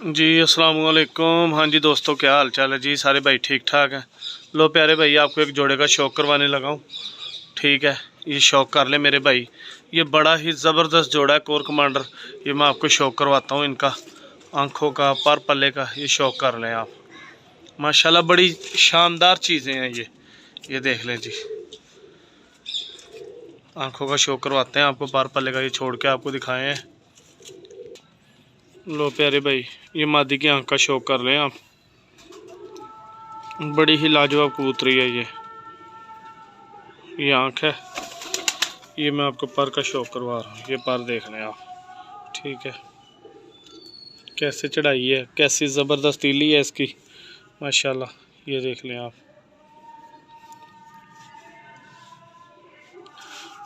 जी अस्सलाम वालेकुम। हाँ जी दोस्तों, क्या हाल चाल है जी? सारे भाई ठीक ठाक हैं। लो प्यारे भाई, आपको एक जोड़े का शौक करवाने लगा हूँ। ठीक है, ये शौक कर ले मेरे भाई। ये बड़ा ही ज़बरदस्त जोड़ा है कोर कमांडर। ये मैं आपको शौक करवाता हूँ इनका, आँखों का, पर पल्ले का। ये शौक कर लें आप, माशाल्लाह बड़ी शानदार चीज़ें हैं ये देख लें जी। आँखों का शौक करवाते हैं आपको, पर पल्ले का ये छोड़ के आपको दिखाए हैं। लो प्यारे भाई, ये मादी की आँख का शौक कर लें आप। बड़ी ही लाजवाब कबूतरी है ये आँख है। ये मैं आपको पर का शौक करवा रहा हूँ। ये पर देख लें आप। ठीक है, कैसे चढ़ाई है, कैसी ज़बरदस्त तीली है इसकी, माशाल्लाह। ये देख लें आप।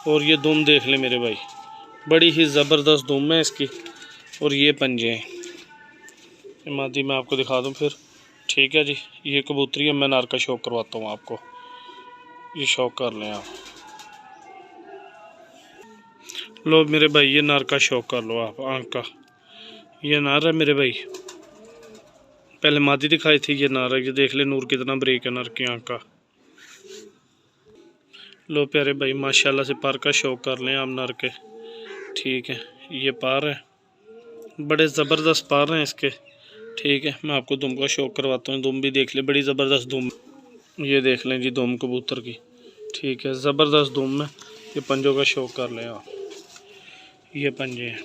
और ये दुम देख लें मेरे भाई, बड़ी ही ज़बरदस्त दुम है इसकी। और ये पंजे हैं। ये मादी मैं आपको दिखा दूँ फिर। ठीक है जी, ये कबूतरी है, मैं नर का शौक करवाता हूँ आपको। ये शौक कर लें आप। लो मेरे भाई, ये नर का शौक कर लो आप, आँख का। ये नर है मेरे भाई, पहले मादी दिखाई थी, ये नर है। ये देख ले नूर कितना ब्रेक है नर की आँख का। लो प्यारे भाई, माशाल्लाह से पर का शौक कर लें आप नर के। ठीक है, ये पर है, बड़े ज़बरदस्त पर हैं इसके। ठीक है, मैं आपको दुम का शौक करवाता हूँ। दुम भी देख ले, बड़ी ज़बरदस्त दुम। ये देख लें जी दुम कबूतर की। ठीक है, ज़बरदस्त दुम है। ये पंजों का शौक कर लें आप। ये पंजे हैं।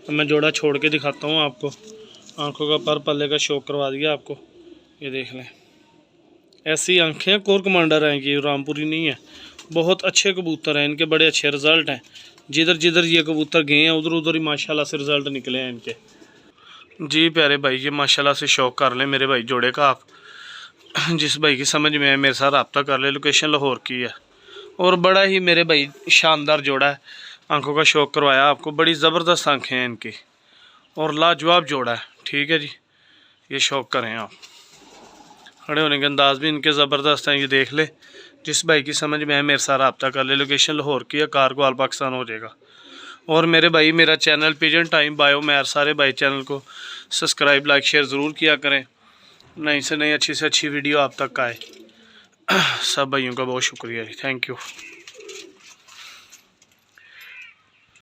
तो मैं जोड़ा छोड़ के दिखाता हूँ आपको। आंखों का पर पल्ले का शौक करवा दिया आपको। ये देख लें, ऐसी आंखें कोर कमांडर हैं कि रामपुरी नहीं है। बहुत अच्छे कबूतर हैं इनके, बड़े अच्छे रिज़ल्ट हैं। जिधर जिधर ये कबूतर गए हैं उधर उधर ही माशाल्लाह से रिज़ल्ट निकले हैं इनके। जी प्यारे भाई, ये माशाल्लाह से शौक कर लें मेरे भाई जोड़े का आप। जिस भाई की समझ में है मेरे साथ रब्ता कर ले। लोकेशन लाहौर की है और बड़ा ही मेरे भाई शानदार जोड़ा है। आंखों का शौक करवाया आपको, बड़ी ज़बरदस्त आंखें हैं इनकी और लाजवाब जोड़ा है। ठीक है जी, ये शौक करें आप। खड़े होने के अंदाज भी इनके ज़बरदस्त हैं। ये देख ले, जिस भाई की समझ में है मेरे साथ रब्ता कर ले। लोकेशन लाहौर की है, कार को आल पाकिस्तान हो जाएगा। और मेरे भाई, मेरा चैनल पिजन टाइम बायो मैर, सारे भाई चैनल को सब्सक्राइब लाइक शेयर ज़रूर किया करें। नई से नई अच्छी से अच्छी वीडियो आप तक आए। सब भाइयों का बहुत शुक्रिया जी, थैंक यू।